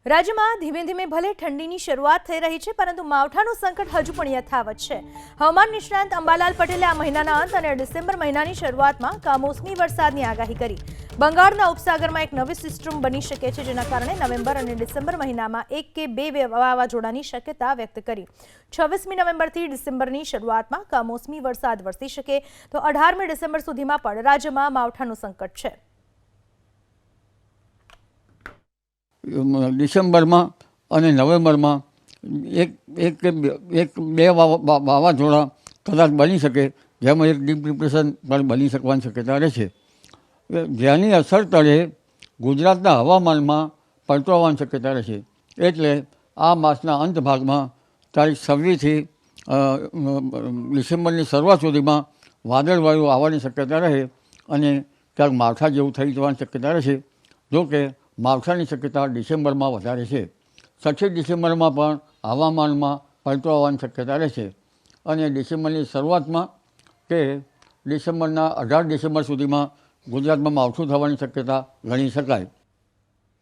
રાજ્યમાં ધીમે ધીમે ભલે ઠંડીની શરૂઆત થઈ રહી છે, પરંતુ માવઠાનું સંકટ હજુ પણ યથાવત છે. હવામાન નિષ્ણાંત અંબાલાલ પટેલે આ મહિનાના અંત અને ડિસેમ્બર મહિનાની શરૂઆતમાં કમોસમી વરસાદની આગાહી કરી. બંગાળના ઉપસાગરમાં એક નવી સિસ્ટમ બની શકે છે, જેના કારણે નવેમ્બર અને ડિસેમ્બર મહિનામાં 1 કે 2 વાવાઝોડાની શક્યતા વ્યક્ત કરી. 26મી નવેમ્બરથી ડિસેમ્બરની શરૂઆતમાં કમોસમી વરસાદ વરસી શકે તો 18મી ડિસેમ્બર સુધીમાં પણ રાજ્યમાં માવઠાનું સંકટ છે. ડિસેમ્બરમાં અને નવેમ્બરમાં એક કે બે વાવાઝોડા કદાચ બની શકે, જેમાં એક ડીપ ડિપ્રેશન પણ બની શકવાની શક્યતા રહે છે. જેની અસર તળે ગુજરાતના હવામાનમાં પલટો આવવાની શક્યતા રહે છે. એટલે આ માસના અંત ભાગમાં તારીખ 26થી ડિસેમ્બરની શરૂઆત સુધીમાં વાદળવાયુ આવવાની શક્યતા રહે અને ક્યાંક માવઠા જેવું થઈ જવાની શક્યતા રહે છે. જોકે માવઠાની શક્યતા ડિસેમ્બરમાં વધારે છે. 26 ડિસેમ્બરમાં પણ હવામાનમાં પલટો આવવાની શક્યતા રહે છે અને ડિસેમ્બરની શરૂઆતમાં કે ડિસેમ્બરના 18 ડિસેમ્બર સુધીમાં ગુજરાતમાં માવઠું થવાની શક્યતા ગણી શકાય.